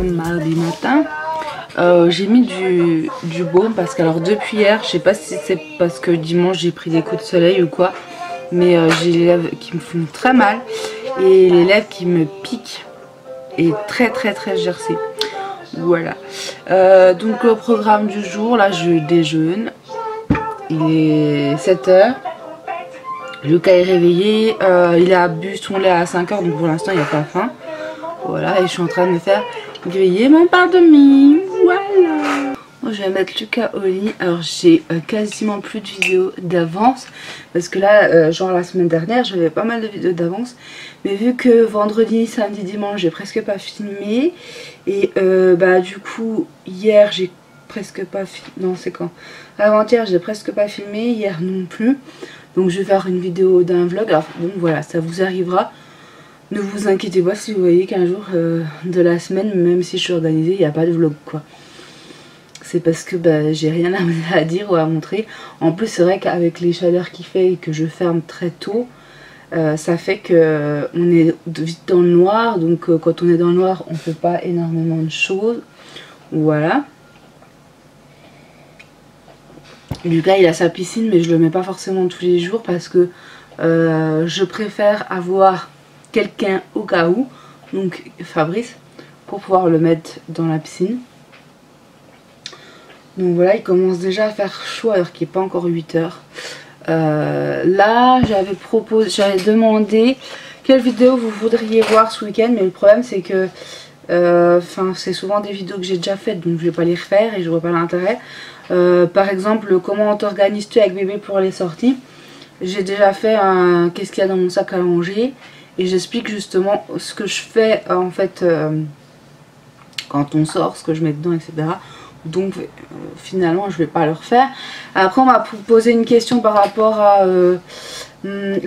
sommes mardi matin. J'ai mis du baume parce que alors depuis hier, je sais pas si c'est parce que dimanche j'ai pris des coups de soleil ou quoi, mais j'ai les lèvres qui me font très mal et les lèvres qui me piquent et très gercées. Voilà. Donc le programme du jour, là je déjeune. Il est 7 h. Lucas est réveillé, il a bu son lait à 5 h, donc pour l'instant il n'a pas faim. Voilà, et je suis en train de me faire griller mon pain de mie. Voilà. Bon, je vais mettre Lucas au lit. Alors j'ai quasiment plus de vidéos d'avance. Parce que là, genre la semaine dernière, j'avais pas mal de vidéos d'avance. Mais vu que vendredi, samedi, dimanche, j'ai presque pas filmé. Et du coup, hier, j'ai presque pas filmé. Non, c'est quand? Avant-hier, j'ai presque pas filmé. Hier non plus. Donc je vais faire une vidéo d'un vlog. Alors bon, voilà, ça vous arrivera. Ne vous inquiétez pas si vous voyez qu'un jour de la semaine, même si je suis organisée, il n'y a pas de vlog quoi. C'est parce que j'ai rien à dire ou à montrer. En plus c'est vrai qu'avec les chaleurs qu'il fait et que je ferme très tôt, ça fait que on est vite dans le noir. Donc quand on est dans le noir, on ne fait pas énormément de choses. Voilà. Lucas il a sa piscine, mais je le mets pas forcément tous les jours parce que je préfère avoir quelqu'un au cas où, donc Fabrice, pour pouvoir le mettre dans la piscine. Donc voilà, il commence déjà à faire chaud alors qu'il n'est pas encore 8 h. Là j'avais demandé quelle vidéo vous voudriez voir ce week-end, mais le problème c'est que c'est souvent des vidéos que j'ai déjà faites, donc je vais pas les refaire et je vois pas l'intérêt. Par exemple, comment t'organises-tu avec bébé pour les sorties. J'ai déjà fait un qu'est-ce qu'il y a dans mon sac à langer. Et j'explique justement ce que je fais en fait quand on sort, ce que je mets dedans, etc. Donc finalement je vais pas le refaire. Après on m'a posé une question par rapport à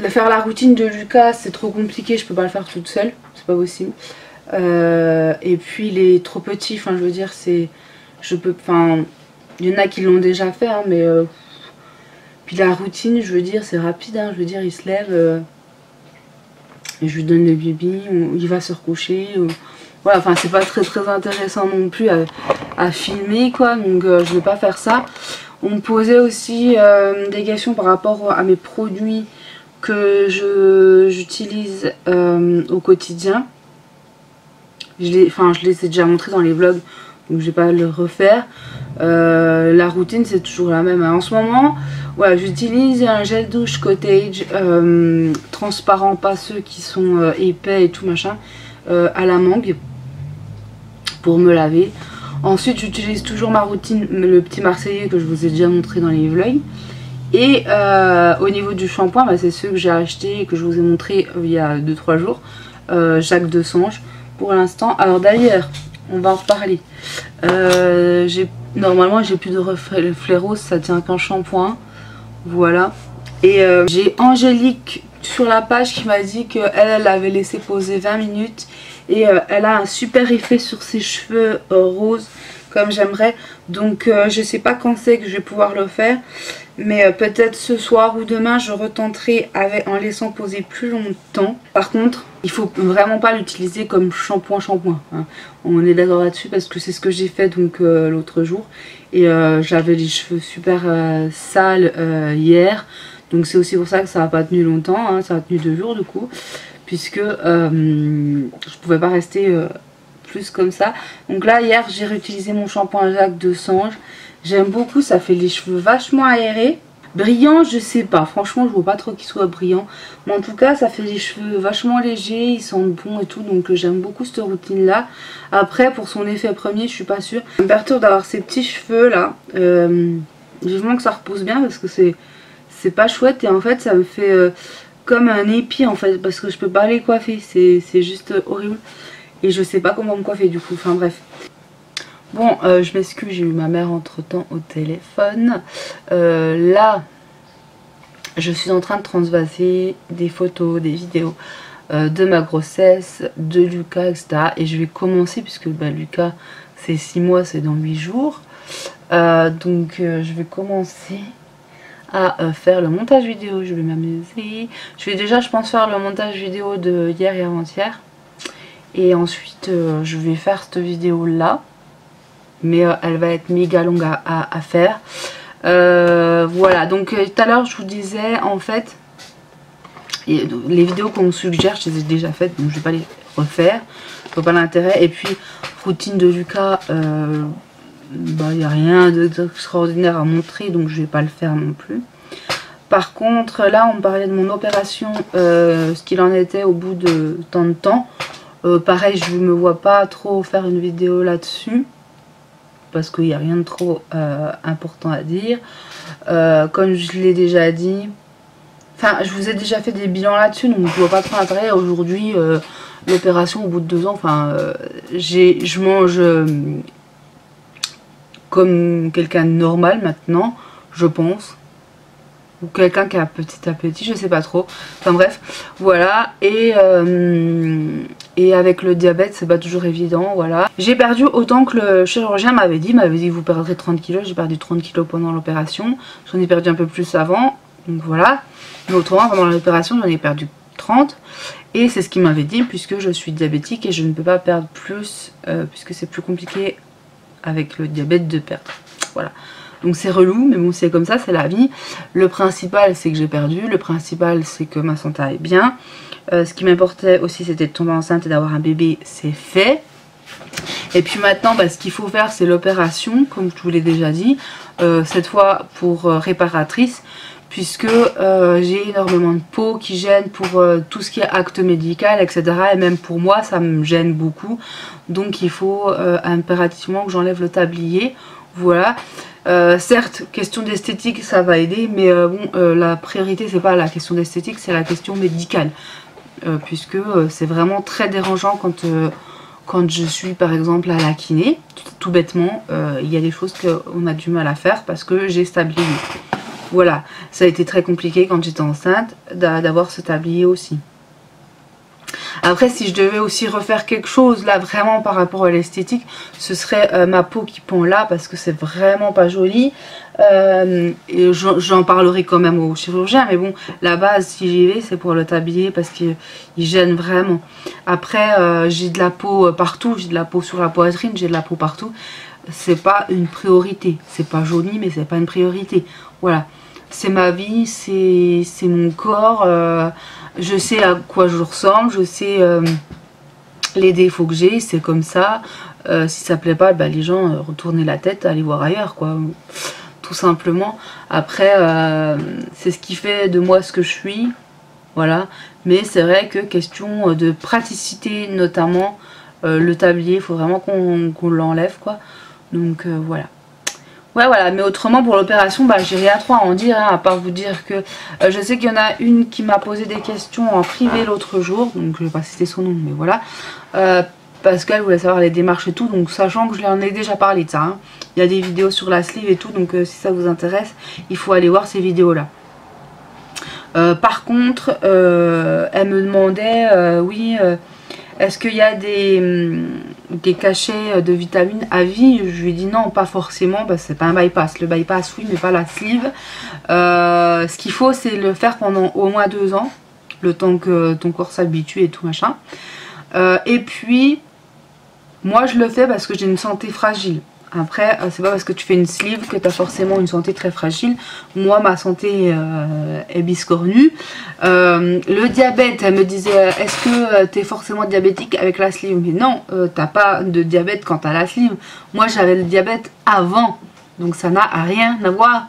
faire la routine de Lucas. C'est trop compliqué, je peux pas le faire toute seule, c'est pas possible. Et puis il est trop petit, enfin je veux dire il y en a qui l'ont déjà fait hein, mais puis la routine je veux dire c'est rapide hein, je veux dire il se lève et je lui donne le bibi, il va se recoucher. Voilà, enfin c'est pas très intéressant non plus à filmer quoi, donc je vais pas faire ça. On me posait aussi des questions par rapport à mes produits que j'utilise au quotidien. Je les ai déjà montrés dans les vlogs, donc je vais pas le refaire. La routine c'est toujours la même. En ce moment, voilà, j'utilise un gel douche Cottage transparent, pas ceux qui sont épais et tout machin, à la mangue pour me laver. Ensuite j'utilise toujours ma routine, le petit marseillais que je vous ai déjà montré dans les vlogs. Et au niveau du shampoing, c'est ceux que j'ai acheté et que je vous ai montré il y a 2-3 jours, Jacques Desange pour l'instant. Alors d'ailleurs on va en reparler. Normalement j'ai plus de reflets roses, ça tient qu'en shampoing. Voilà. Et j'ai Angélique sur la page qui m'a dit qu'elle avait laissé poser 20 minutes. Et elle a un super effet sur ses cheveux roses comme j'aimerais. Donc je sais pas quand c'est que je vais pouvoir le faire. Mais peut-être ce soir ou demain je retenterai en laissant poser plus longtemps. Par contre il faut vraiment pas l'utiliser comme shampoing hein. On est d'accord là-dessus parce que c'est ce que j'ai fait donc l'autre jour. Et j'avais les cheveux super sales hier. Donc c'est aussi pour ça que ça n'a pas tenu longtemps hein. Ça a tenu 2 jours du coup. Puisque je pouvais pas rester plus comme ça. Donc là hier j'ai réutilisé mon shampoing Jacques Desange. J'aime beaucoup, ça fait les cheveux vachement aérés. Brillant, je sais pas, franchement je vois pas trop qu'ils soient brillants. Mais en tout cas ça fait les cheveux vachement légers, ils sentent bon et tout. Donc j'aime beaucoup cette routine là. Après pour son effet premier je suis pas sûre. Ça me perturbe d'avoir ces petits cheveux là. Vivement que ça repousse bien parce que c'est pas chouette. Et en fait ça me fait comme un épi en fait. Parce que je peux pas les coiffer, c'est juste horrible. Et je sais pas comment me coiffer du coup, enfin bref. Bon, je m'excuse, j'ai eu ma mère entre temps au téléphone. Là, je suis en train de transvaser des photos, des vidéos de ma grossesse, de Lucas, etc. Et je vais commencer, puisque Lucas, c'est 6 mois, c'est dans 8 jours. Donc, je vais commencer à faire le montage vidéo. Je vais m'amuser. Je vais déjà, je pense, faire le montage vidéo de hier et avant-hier. Et ensuite je vais faire cette vidéo là. Mais elle va être méga longue à faire. Voilà, donc tout à l'heure je vous disais en fait, les vidéos qu'on me suggère, je les ai déjà faites, donc je vais pas les refaire. Je vois pas l'intérêt. Et puis routine de Lucas, il n'y a rien d'extraordinaire à montrer, donc je vais pas le faire non plus. Par contre là on me parlait de mon opération, ce qu'il en était au bout de tant de temps. Pareil, je me vois pas trop faire une vidéo là-dessus parce qu'il n'y a rien de trop important à dire. Comme je l'ai déjà dit, enfin je vous ai déjà fait des bilans là-dessus, donc je vois pas trop l'intérêt. Aujourd'hui l'opération au bout de 2 ans, enfin je mange comme quelqu'un de normal maintenant, je pense. Ou quelqu'un qui a petit à petit, je sais pas trop. Enfin bref, voilà. Et avec le diabète, c'est pas toujours évident, voilà. J'ai perdu autant que le chirurgien m'avait dit vous perdrez 30 kilos. J'ai perdu 30 kilos pendant l'opération. J'en ai perdu un peu plus avant, donc voilà. Mais autrement, pendant l'opération, j'en ai perdu 30. Et c'est ce qu'il m'avait dit, puisque je suis diabétique et je ne peux pas perdre plus, puisque c'est plus compliqué avec le diabète de perdre. Voilà. Donc c'est relou, mais bon, c'est comme ça, c'est la vie. Le principal, c'est que j'ai perdu. Le principal, c'est que ma santé est bien. Ce qui m'importait aussi, c'était de tomber enceinte et d'avoir un bébé. C'est fait. Et puis maintenant, ce qu'il faut faire, c'est l'opération, comme je vous l'ai déjà dit. Cette fois pour réparatrice, puisque j'ai énormément de peau qui gêne pour tout ce qui est acte médical, etc. Et même pour moi, ça me gêne beaucoup. Donc il faut impérativement que j'enlève le tablier. Voilà. Certes, question d'esthétique, ça va aider, mais la priorité, c'est pas la question d'esthétique, c'est la question médicale. Puisque c'est vraiment très dérangeant quand je suis par exemple à la kiné, tout bêtement, il y a des choses qu'on a du mal à faire parce que j'ai ce tablier. Voilà, ça a été très compliqué quand j'étais enceinte d'avoir ce tablier aussi. Après, si je devais aussi refaire quelque chose là vraiment par rapport à l'esthétique, ce serait ma peau qui pend là parce que c'est vraiment pas joli. Et j'en parlerai quand même au chirurgien, mais bon, la base si j'y vais c'est pour le tablier parce qu'il gêne vraiment. Après j'ai de la peau partout, j'ai de la peau sur la poitrine, j'ai de la peau partout. C'est pas une priorité, c'est pas joli mais c'est pas une priorité. Voilà, c'est ma vie, c'est mon corps. Je sais à quoi je ressemble, je sais les défauts que j'ai, c'est comme ça. Si ça plaît pas, les gens retournez la tête, allez voir ailleurs, quoi. Tout simplement. Après, c'est ce qui fait de moi ce que je suis. Voilà. Mais c'est vrai que question de praticité, notamment, le tablier, il faut vraiment qu'on l'enlève, quoi. Donc voilà. Ouais, voilà, mais autrement pour l'opération, j'ai rien trop à en dire, hein, à part vous dire que je sais qu'il y en a une qui m'a posé des questions en privé l'autre jour, donc je vais pas citer son nom, mais voilà, parce qu'elle voulait savoir les démarches et tout, donc sachant que je lui en ai déjà parlé de ça, hein. Il y a des vidéos sur la sleeve et tout, donc si ça vous intéresse, il faut aller voir ces vidéos-là. Par contre, elle me demandait, oui... est-ce qu'il y a des cachets de vitamines à vie? Je lui ai dit non, pas forcément, c'est pas un bypass. Le bypass, oui, mais pas la sleeve. Ce qu'il faut, c'est le faire pendant au moins 2 ans, le temps que ton corps s'habitue et tout machin. Et puis, moi, je le fais parce que j'ai une santé fragile. Après, c'est pas parce que tu fais une sleeve que tu as forcément une santé très fragile. Moi, ma santé est biscornue. Le diabète, elle me disait, est-ce que tu es forcément diabétique avec la sleeve? Mais non, t'as pas de diabète quand tu as la sleeve. Moi, j'avais le diabète avant. Donc ça n'a rien à voir.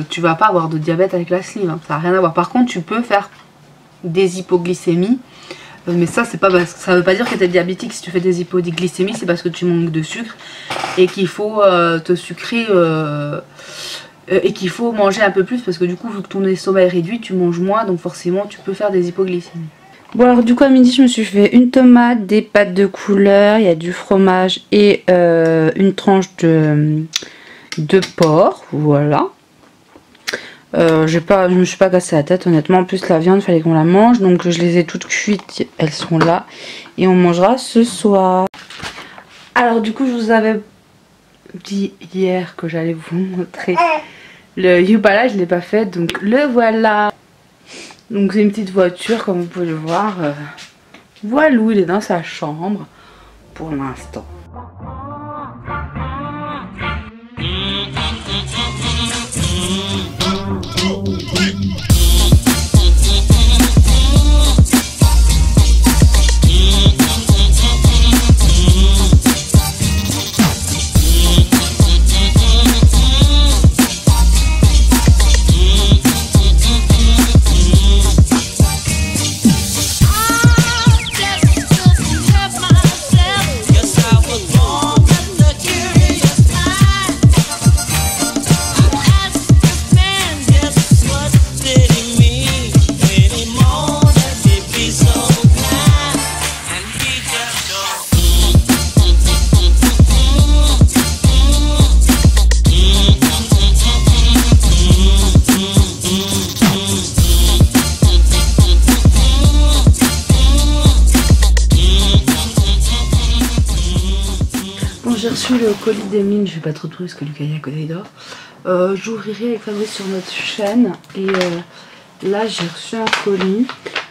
Tu vas pas avoir de diabète avec la sleeve. Hein, ça n'a rien à voir. Par contre, tu peux faire des hypoglycémies. Mais ça, c'est pas parce que ça veut pas dire que tu es diabétique si tu fais des hypoglycémies, c'est parce que tu manques de sucre et qu'il faut te sucrer et qu'il faut manger un peu plus parce que du coup, vu que ton estomac est réduit, tu manges moins, donc forcément, tu peux faire des hypoglycémies. Bon, alors du coup, à midi, je me suis fait une tomate, des pâtes de couleur, il y a du fromage et une tranche de porc, voilà. Je me suis pas cassé la tête honnêtement, en plus la viande fallait qu'on la mange, donc je les ai toutes cuites, elles sont là et on mangera ce soir. Alors du coup je vous avais dit hier que j'allais vous montrer le Yubala, je l'ai pas fait, donc le voilà. Donc c'est une petite voiture comme vous pouvez le voir, Voilà, il est dans sa chambre pour l'instant. J'ai reçu le colis d'Emeline, je vais pas trop trouver parce que Lucas est à côté dehors. J'ouvrirai avec Fabrice sur notre chaîne et là j'ai reçu un colis.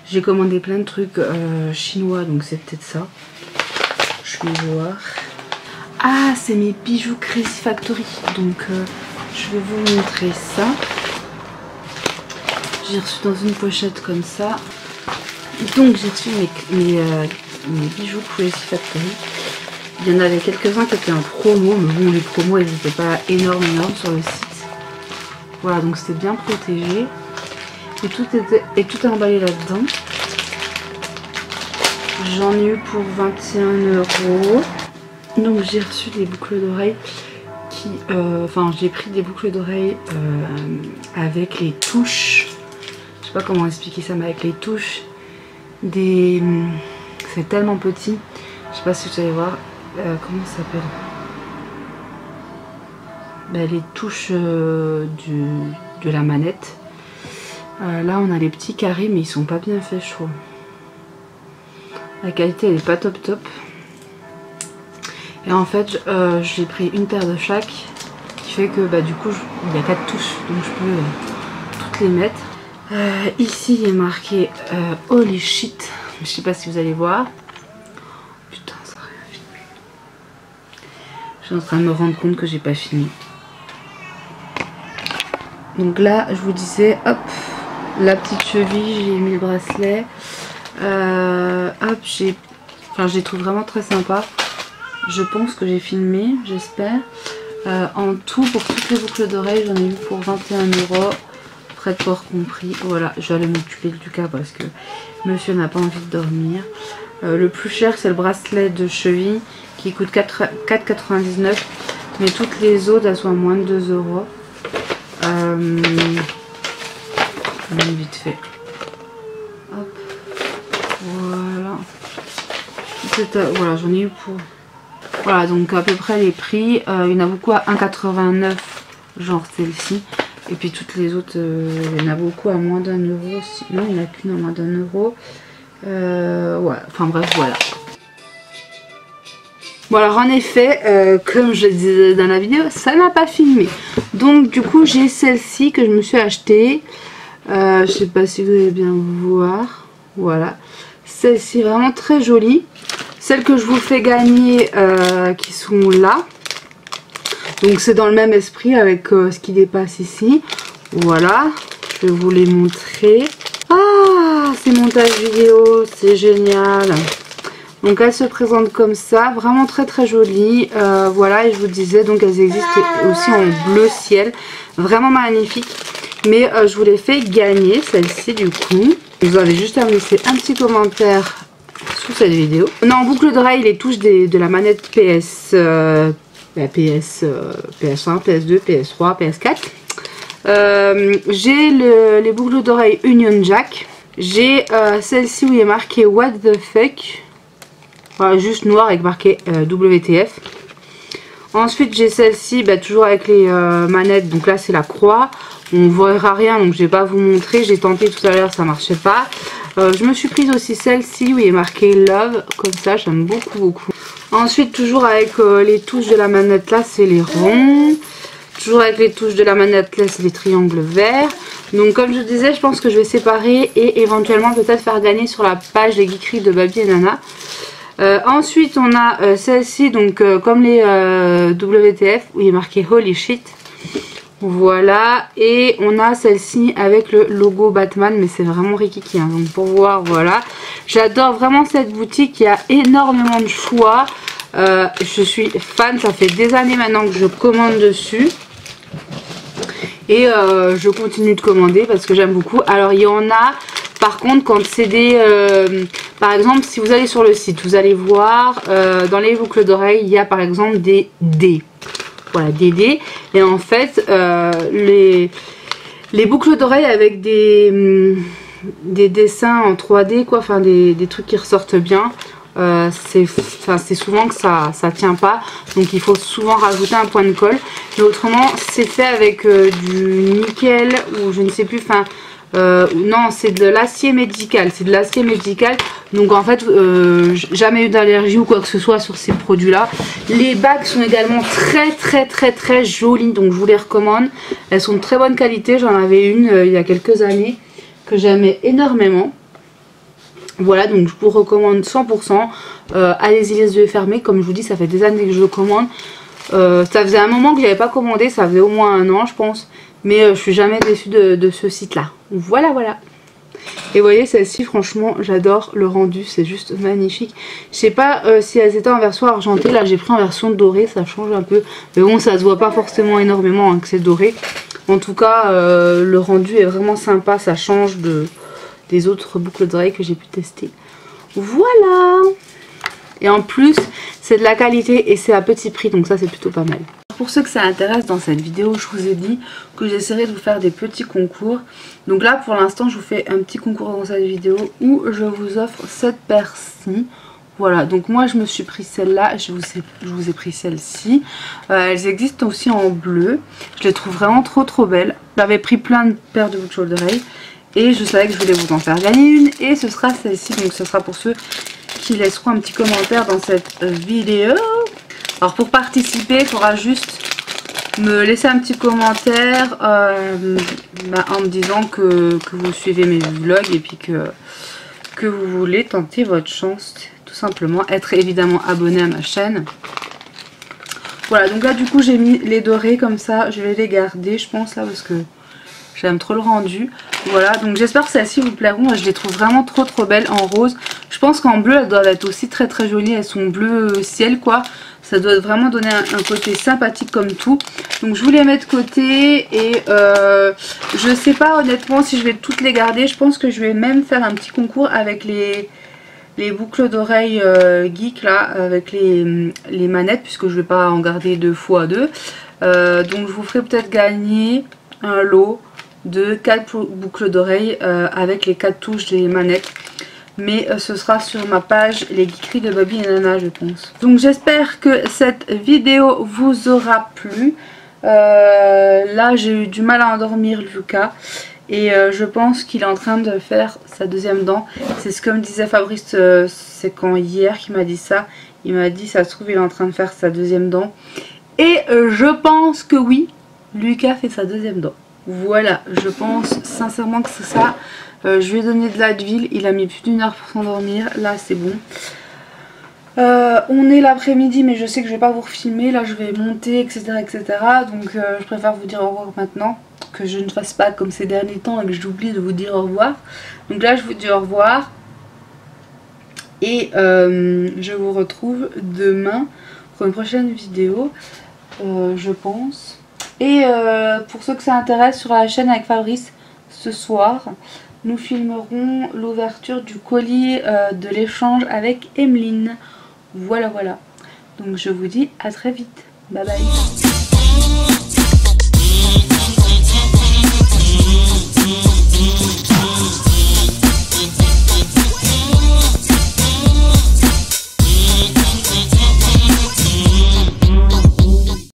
J'ai commandé plein de trucs chinois, donc c'est peut-être ça. Je vais voir. Ah, c'est mes bijoux Crazy Factory, donc je vais vous montrer ça. J'ai reçu dans une pochette comme ça. Donc j'ai reçu mes bijoux Crazy Factory. Il y en avait quelques-uns qui étaient en promo, mais bon, les promos elles n'étaient pas énormes sur le site. Voilà, donc c'était bien protégé. Et tout est emballé là-dedans. J'en ai eu pour 21 €. Donc j'ai reçu des boucles d'oreilles qui... Enfin, j'ai pris des boucles d'oreilles avec les touches. Je sais pas comment expliquer ça, mais avec les touches des... C'est tellement petit. Je sais pas si vous allez voir. Comment ça s'appelle, les touches de la manette. Là on a les petits carrés, mais ils sont pas bien faits, je trouve. La qualité elle est pas top top. Et en fait j'ai pris une paire de chaque, qui fait que du coup il y a 4 touches, donc je peux toutes les mettre. Ici il est marqué holy shit, je sais pas si vous allez voir. Je suis en train de me rendre compte que j'ai pas fini. Donc là, je vous disais, hop, la petite cheville, j'ai mis le bracelet. Hop, je les trouve vraiment très sympa. Je pense que j'ai filmé, j'espère. En tout, pour toutes les boucles d'oreilles, j'en ai eu pour 21 €. Frais de port compris. Voilà, j'allais m'occuper du cas parce que monsieur n'a pas envie de dormir. Le plus cher, c'est le bracelet de cheville qui coûte 4,99 €, mais toutes les autres elles sont à moins de 2 €. Vite fait. Hop. Voilà. Voilà, j'en ai eu pour... Voilà, donc à peu près les prix. Il y en a beaucoup à 1,89 €, genre celle-ci. Et puis toutes les autres, il y en a beaucoup à moins d'1 € aussi. Non, il n'y en a qu'une à moins d'1 €. Voilà, enfin bref, voilà. Bon alors en effet, comme je le disais dans la vidéo, ça n'a pas filmé. Donc du coup j'ai celle-ci que je me suis achetée. Je sais pas si vous allez bien voir. Voilà. Celle-ci est vraiment très jolie. Celles que je vous fais gagner qui sont là. Donc c'est dans le même esprit avec ce qui dépasse ici. Voilà. Je vais vous les montrer. Ah, c'est montage vidéo, c'est génial. Donc elles se présentent comme ça, vraiment très très jolies. Voilà, et je vous disais, donc elles existent aussi en bleu ciel, vraiment magnifique. Mais je vous les fais gagner, celle-ci du coup. Vous avez juste à me laisser un petit commentaire sous cette vidéo. On a en boucle d'oreille les touches de la manette PS, PS1, PS2, PS3, PS4. J'ai les boucles d'oreille Union Jack. J'ai celle-ci où il est marqué What the fuck. Voilà, juste noir avec marqué WTF. Ensuite j'ai celle-ci, toujours avec les manettes. Donc là c'est la croix. On ne verra rien, donc je vais pas vous montrer. J'ai tenté tout à l'heure, ça marchait pas. Je me suis prise aussi celle-ci où il est marqué Love. Comme ça, j'aime beaucoup beaucoup. Ensuite toujours avec les touches de la manette là, c'est les ronds. Toujours avec les touches de la manette là, c'est les triangles verts. Donc comme je disais, je pense que je vais séparer et éventuellement peut-être faire gagner sur la page des geekeries de Baby et Nana. Ensuite on a celle-ci, donc comme les WTF où il est marqué Holy Shit. Voilà, et on a celle-ci avec le logo Batman, mais c'est vraiment rikiki, hein. Donc pour voir, voilà. J'adore vraiment cette boutique, il y a énormément de choix. Je suis fan, ça fait des années maintenant que je commande dessus. Et je continue de commander parce que j'aime beaucoup. Alors il y en a, par contre, quand c'est des... par exemple, si vous allez sur le site, vous allez voir dans les boucles d'oreilles, il y a par exemple des dés. Voilà, des dés. Et en fait, les boucles d'oreilles avec des dessins en 3D, quoi, enfin des trucs qui ressortent bien, c'est souvent que ça tient pas. Donc il faut souvent rajouter un point de colle. Mais autrement, c'est fait avec du nickel ou je ne sais plus, enfin... non, c'est de l'acier médical. C'est de l'acier médical. Donc en fait, jamais eu d'allergie ou quoi que ce soit sur ces produits là. Les bagues sont également très jolies. Donc je vous les recommande. Elles sont de très bonne qualité. J'en avais une il y a quelques années que j'aimais énormément. Voilà, donc je vous recommande 100%. Allez-y les yeux fermés. Comme je vous dis, ça fait des années que je commande. Ça faisait un moment que je n'avais pas commandé. Ça faisait au moins 1 an je pense. Mais je suis jamais déçue de ce site là. Voilà. Et vous voyez, celle-ci, franchement, j'adore le rendu. C'est juste magnifique. Je sais pas si elles étaient en version argentée. Là, j'ai pris en version dorée. Ça change un peu. Mais bon, ça se voit pas forcément énormément hein, que c'est doré. En tout cas, le rendu est vraiment sympa. Ça change des autres boucles d'oreilles que j'ai pu tester. Voilà. Et en plus, c'est de la qualité et c'est à petit prix. Donc ça, c'est plutôt pas mal. Pour ceux que ça intéresse, dans cette vidéo, je vous ai dit que j'essaierai de vous faire des petits concours. Donc là, pour l'instant, je vous fais un petit concours dans cette vidéo où je vous offre cette paire-ci. Voilà, donc moi, je me suis pris celle-là et je vous ai pris celle-ci. Elles existent aussi en bleu. Je les trouve vraiment trop belles. J'avais pris plein de paires de boucles d'oreilles et je savais que je voulais vous en faire gagner une. Et ce sera celle-ci, donc ce sera pour ceux qui laisseront un petit commentaire dans cette vidéo. Alors pour participer, il faudra juste me laisser un petit commentaire en me disant que vous suivez mes vlogs et puis que vous voulez tenter votre chance, tout simplement. Être évidemment abonné à ma chaîne. Voilà, donc là du coup j'ai mis les dorés comme ça, je vais les garder je pense là parce que j'aime trop le rendu. Voilà, donc j'espère que celles-ci vous plairont. Je les trouve vraiment trop belles en rose. Je pense qu'en bleu elles doivent être aussi très jolies. Elles sont bleu ciel quoi. Ça doit vraiment donner un côté sympathique comme tout. Donc je vous les mets de côté. Et je sais pas honnêtement si je vais toutes les garder. Je pense que je vais même faire un petit concours avec les boucles d'oreilles geek là. Avec les manettes. Puisque je vais pas en garder 2 fois 2. Donc je vous ferai peut-être gagner un lot de 4 boucles d'oreilles avec les 4 touches des manettes. Mais ce sera sur ma page les geekeries de Baby et Nana je pense. Donc j'espère que cette vidéo vous aura plu. Là j'ai eu du mal à endormir Lucas. Et je pense qu'il est en train de faire sa deuxième dent. C'est ce que me disait Fabrice, c'est quand hier qu'il m'a dit ça. Il m'a dit ça se trouve il est en train de faire sa deuxième dent. Et je pense que oui, Lucas fait sa deuxième dent. Voilà, je pense sincèrement que c'est ça. Je lui ai donné de l'Advil, il a mis plus d'1 heure pour s'endormir, là c'est bon. On est l'après-midi mais je sais que je vais pas vous refilmer, là je vais monter etc. Donc je préfère vous dire au revoir maintenant, que je ne fasse pas comme ces derniers temps et que j'oublie de vous dire au revoir. Donc là je vous dis au revoir et je vous retrouve demain pour une prochaine vidéo, je pense. Et pour ceux que ça intéresse, sur la chaîne avec Fabrice, ce soir, nous filmerons l'ouverture du colis de l'échange avec Emeline. Voilà. Donc je vous dis à très vite. Bye bye.